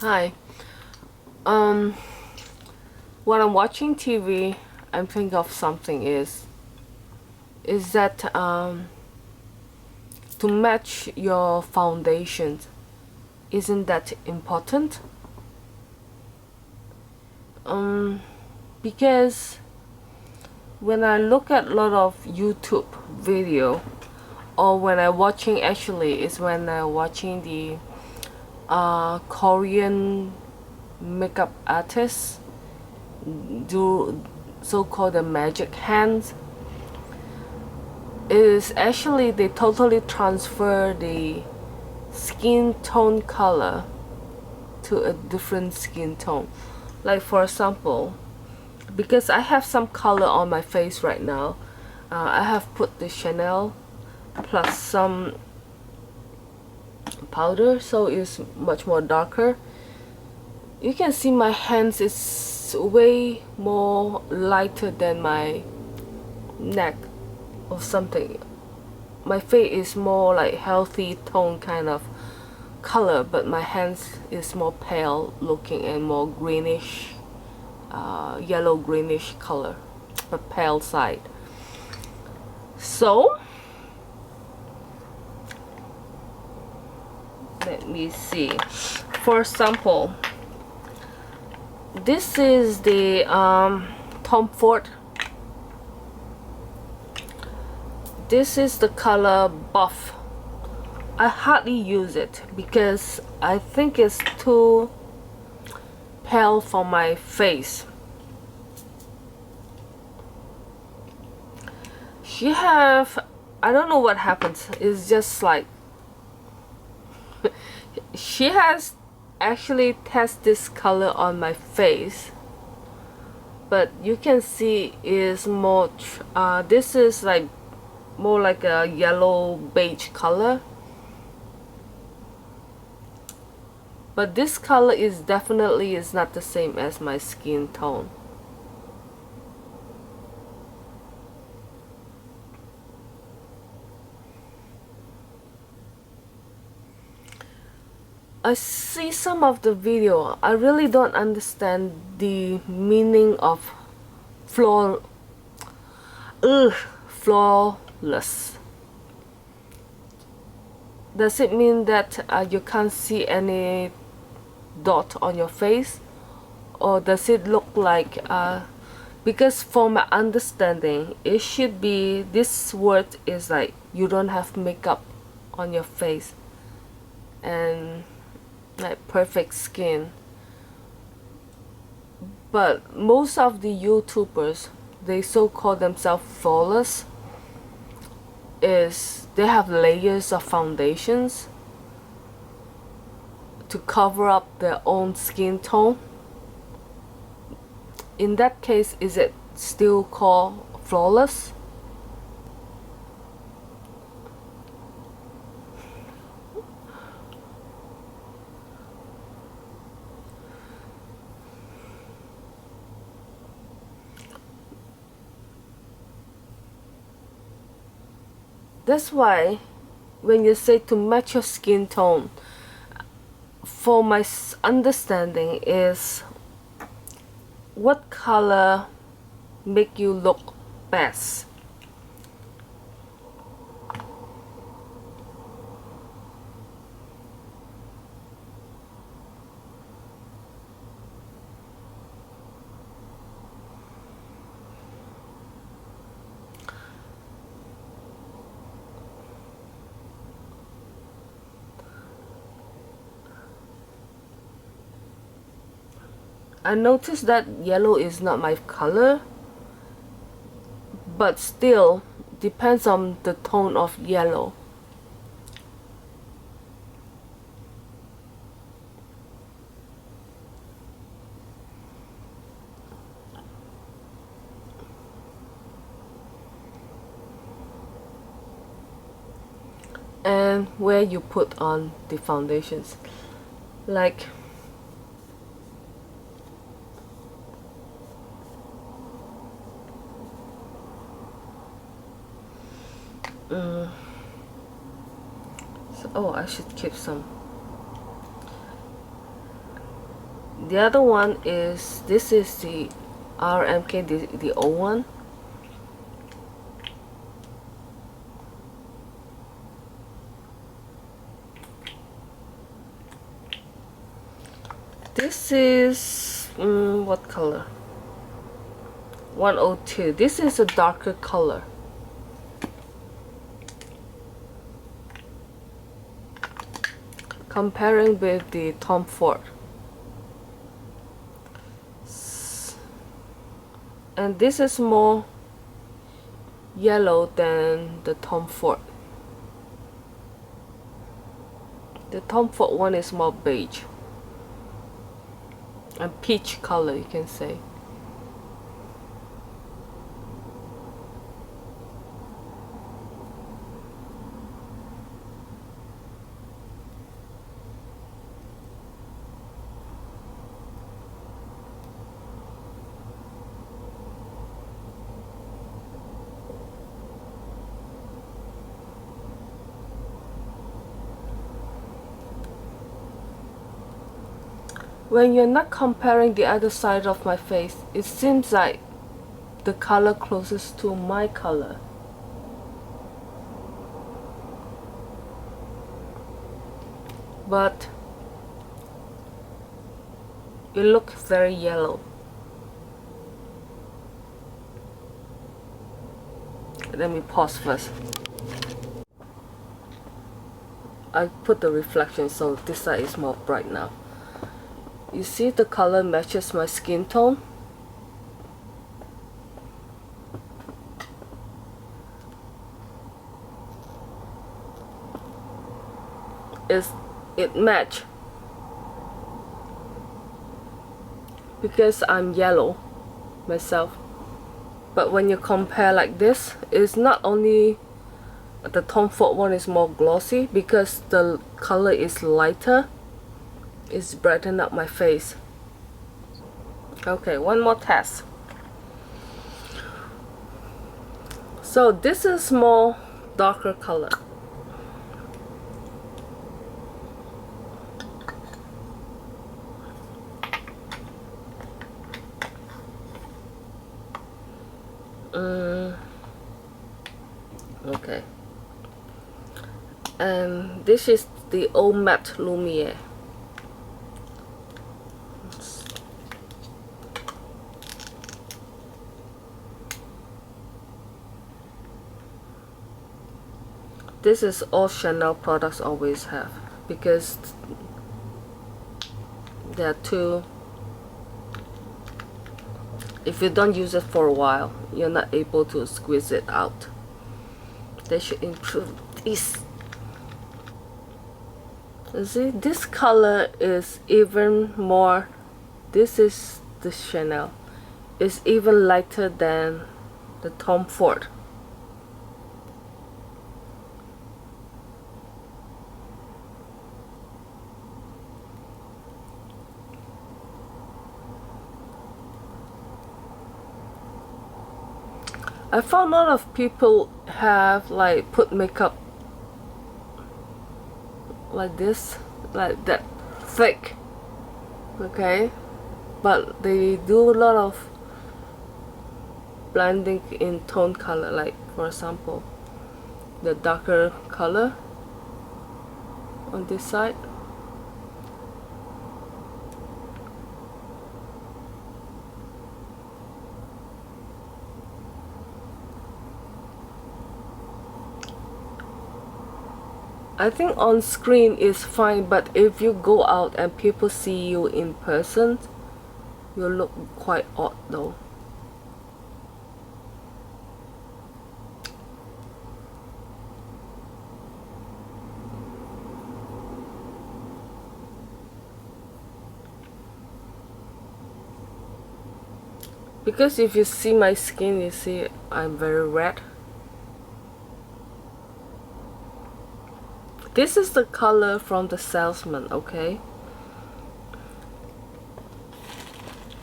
Hi. Um, when I'm watching TV, I'm thinking of something is that to match your foundation, isn't that important? Um, because when I look at a lot of YouTube video, or when I watching actually is when I watching the Korean makeup artists do so-called the magic hands, is actually they totally transfer the skin tone color to a different skin tone. Like for example, because I have some color on my face right now, I have put the Chanel plus some powder, so it's much more darker. You can see my hands is way more lighter than my neck or something. My face is more like healthy tone kind of color, but my hands is more pale looking and more greenish, yellow greenish color, but pale side. So let me see. For example, this is the Tom Ford. This is the color Buff. I hardly use it because I think it's too pale for my face. She have, I don't know what happens. It's just like she has actually tested this color on my face, but you can see is more this is like more like a yellow beige color, but this color is definitely is not the same as my skin tone. I see some of the video. I really don't understand the meaning of floor flawless. Does it mean that you can't see any dot on your face, or does it look like because for my understanding it should be this word is like you don't have makeup on your face and like perfect skin. But most of the YouTubers, they so call themselves flawless, is they have layers of foundations to cover up their own skin tone. In that case, is it still called flawless? That's why when you say to match your skin tone, for my understanding is what color make you look best. I noticed that yellow is not my color, but still depends on the tone of yellow. And where you put on the foundations, like so, oh, I should keep some. The other one is, this is the RMK, the old one. This is what color? 102. This is a darker color. Comparing with the Tom Ford. And this is more yellow than the Tom Ford. The Tom Ford one is more beige and peach color, you can say. When you're not comparing the other side of my face, it seems like the color closest to my color. But it looks very yellow. Let me pause first. I put the reflection so this side is more bright now. You see the color matches my skin tone. It match because I'm yellow myself. But when you compare like this, it's not only the Tom Ford one is more glossy because the color is lighter. It's brighten up my face. Okay, one more test. So this is more darker color. Okay. And this is the Eau Matte Lumiere. This is all Chanel products always have because they're too, if you don't use it for a while, you're not able to squeeze it out. They should improve this. You see, this color is even more, this is the Chanel, is even lighter than the Tom Ford. I found a lot of people have like put makeup like this, like that thick, okay, but they do a lot of blending in tone color, like for example the darker color on this side. I think on screen is fine, but if you go out and people see you in person, you look quite odd though. Because if you see my skin, you see I'm very red. This is the color from the salesman, okay?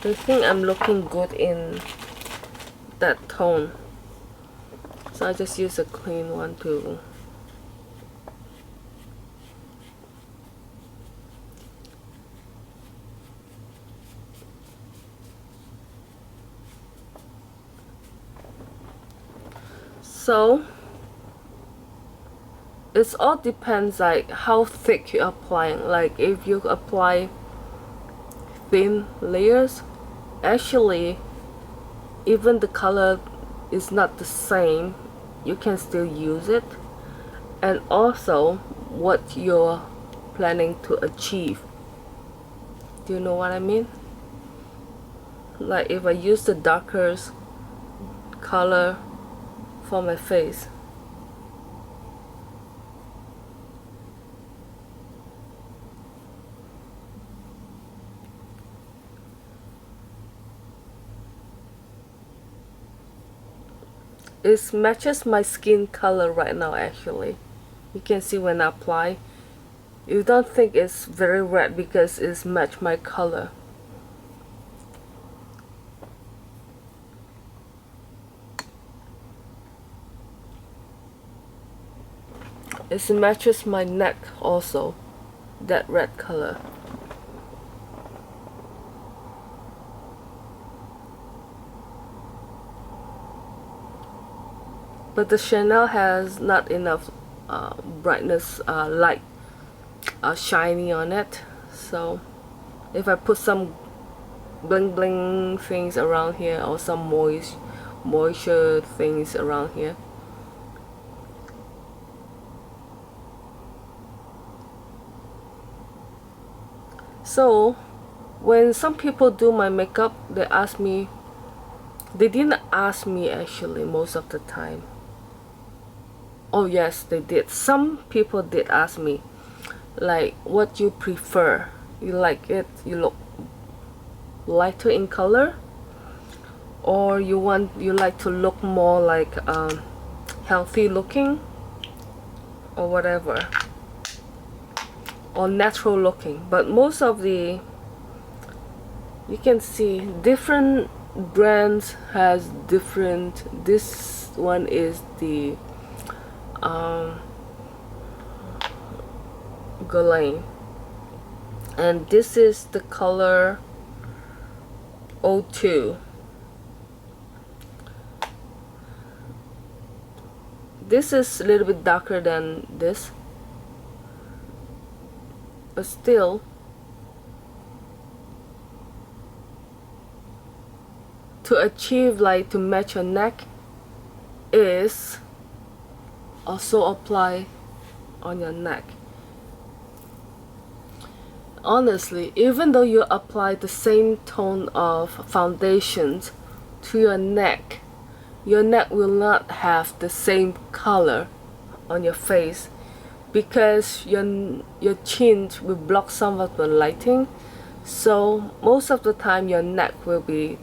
I think I'm looking good in that tone. So I just use a clean one too. So it all depends like how thick you're applying. Like if you apply thin layers, actually even the color is not the same, you can still use it. And also what you're planning to achieve. Do you know what I mean? Like if I use the darker color for my face, it matches my skin color right now. Actually, you can see when I apply, you don't think it's very red because it's match my color. It matches my neck also, that red color. But the Chanel has not enough brightness, light, shiny on it. So if I put some bling bling things around here or some moisture things around here, so when some people do my makeup, they ask me, they didn't ask me actually most of the time. Oh yes, they did. Some people did ask me, like, what you prefer? You like it, you look lighter in color, or you like to look more like healthy looking, or whatever, or natural looking. But most of the, you can see different brands has different. This one is the Guerlain, and this is the color 02. This is a little bit darker than this, but still to achieve, like, to match your neck is also apply on your neck. Honestly, even though you apply the same tone of foundations to your neck will not have the same color on your face, because your chin will block some of the lighting. So most of the time your neck will be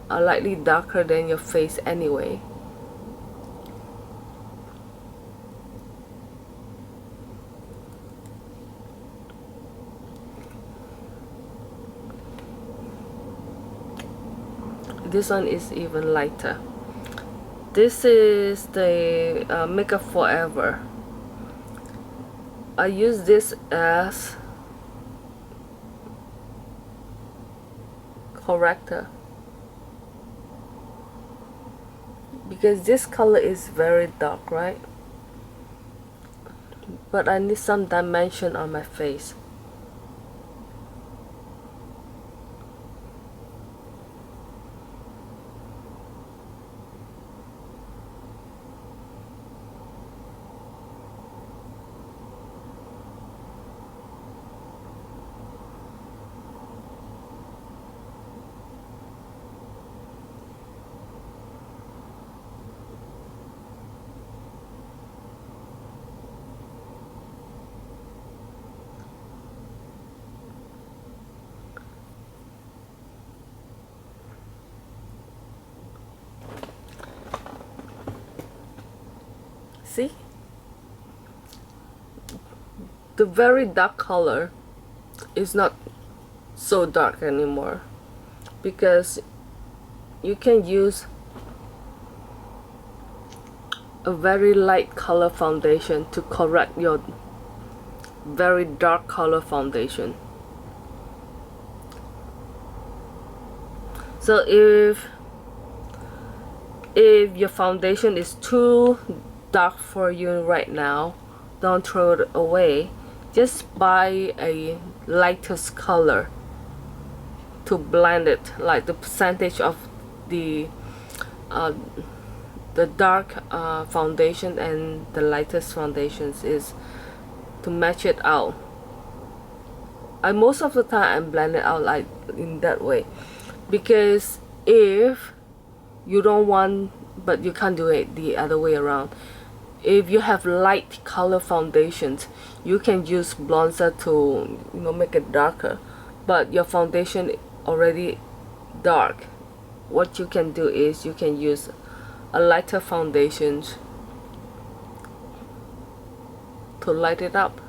lightly darker than your face anyway. This one is even lighter. This is the Makeup Forever. I use this as corrector because this color is very dark, right? But I need some dimension on my face. See? The very dark color is not so dark anymore because you can use a very light color foundation to correct your very dark color foundation. if your foundation is too dark for you right now, don't throw it away. Just buy a lightest color to blend it, like the percentage of the uh, dark foundation and the lightest foundations is to match it out. I most of the time I blend it out like in that way, because if you don't want, but you can't do it the other way around, if you have light color foundations, you can use bronzer to, you know, make it darker, but your foundation already dark. What you can do is you can use a lighter foundation to light it up.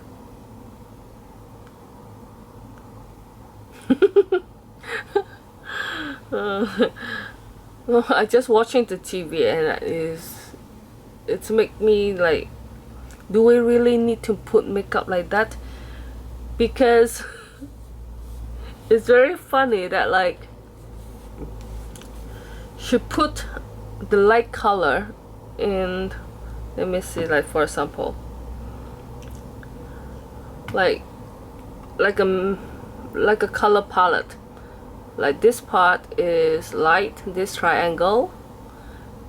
I just watching the TV and it's make me like, do we really need to put makeup like that? Because it's very funny that like she put the light color in, let me see, like for example, like a color palette. Like this part is light, this triangle,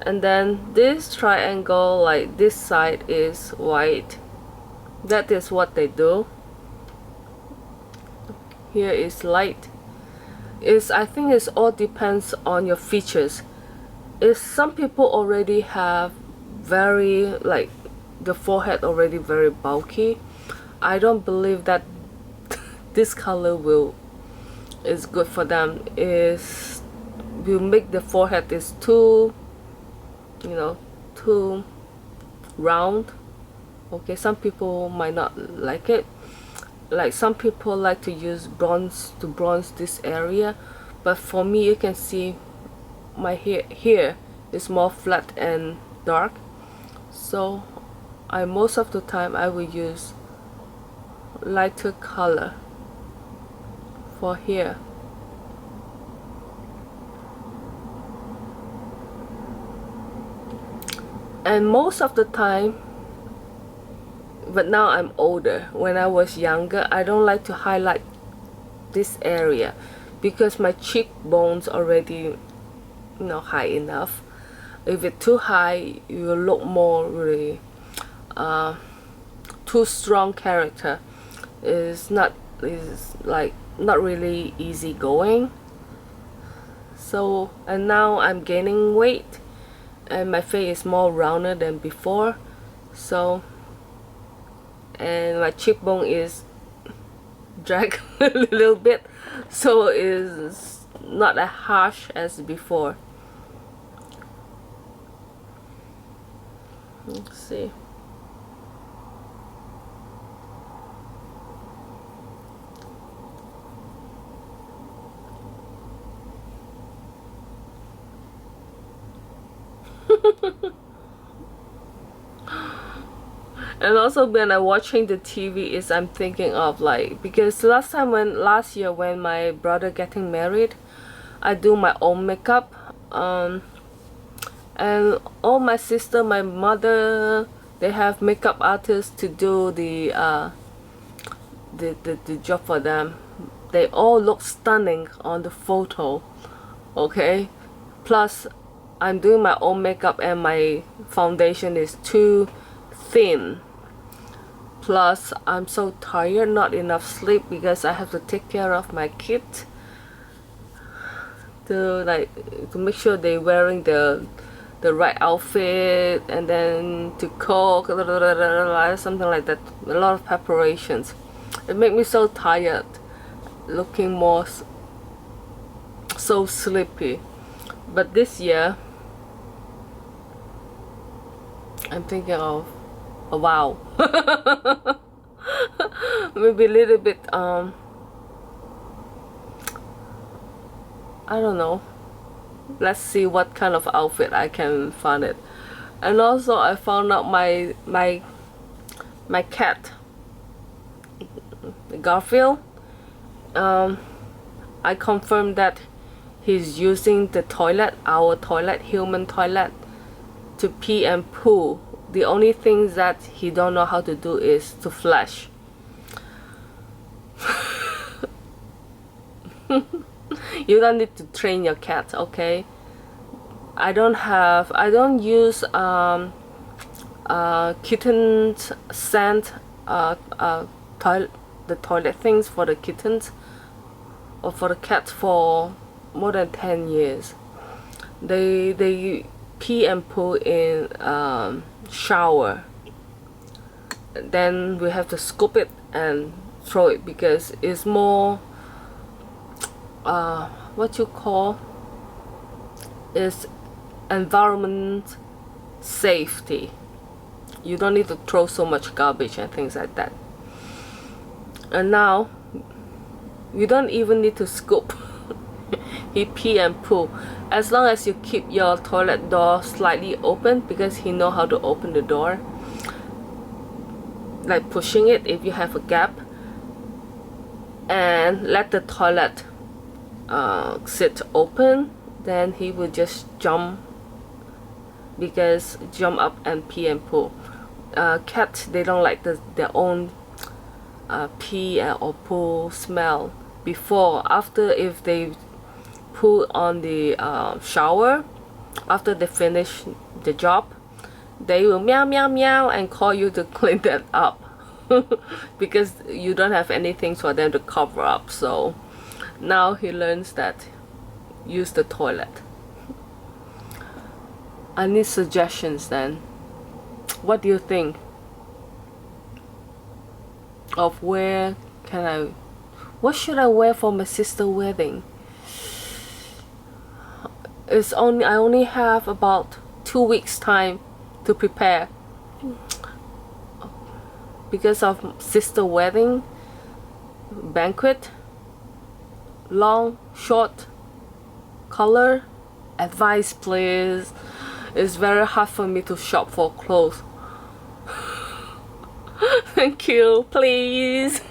and then this triangle, like this side is white. That is what they do. Here is light. I think it's all depends on your features. If some people already have very, like, the forehead already very bulky, I don't believe that this color is good for them. Will make the forehead is too, you know, too round. Okay, some people might not like it. Like some people like to use bronze to bronze this area, but for me, you can see my hair here is more flat and dark, so most of the time I will use lighter color for here. And most of the time, but now I'm older, when I was younger, I don't like to highlight this area because my cheekbones already, you know, high enough. If it's too high, you will look more really too strong character. Is like not really easy going. So, and now I'm gaining weight and my face is more rounded than before, so, and my cheekbone is dragged a little bit, so it's not as harsh as before. Let's see. And also when I'm watching the TV is I'm thinking of like, because last year when my brother getting married, I do my own makeup, and all my sister, my mother, they have makeup artists to do the job for them. They all look stunning on the photo, okay? Plus I'm doing my own makeup and my foundation is too thin. Plus I'm so tired, not enough sleep because I have to take care of my kids, to make sure they're wearing the right outfit, and then to cook, something like that. A lot of preparations. It makes me so tired, looking more so sleepy. But this year I'm thinking of a wow. Maybe a little bit I don't know, let's see what kind of outfit I can find it. And also I found out my cat Garfield, I confirmed that he's using the toilet, our toilet, human toilet, to pee and poo. The only thing that he don't know how to do is to flush. You don't need to train your cat, okay? I don't use kitten scent, the toilet things for the kittens or for the cat for more than 10 years. They pee and poo in shower. Then we have to scoop it and throw it because it's more what you call is environment safety. You don't need to throw so much garbage and things like that. And now you don't even need to scoop. He pee and poo as long as you keep your toilet door slightly open, because he know how to open the door, like pushing it if you have a gap, and let the toilet sit open. Then he will just jump up and pee and poo. Cats, they don't like their own pee or poo smell. After if they poo on the shower, after they finish the job, they will meow meow meow and call you to clean that up. Because you don't have anything for them to cover up. So now he learns that use the toilet. I need suggestions then. What do you think of what should I wear for my sister's wedding? I only have about 2 weeks time to prepare because of sister wedding banquet. Long, short, color, advice please. It's very hard for me to shop for clothes. Thank you, please.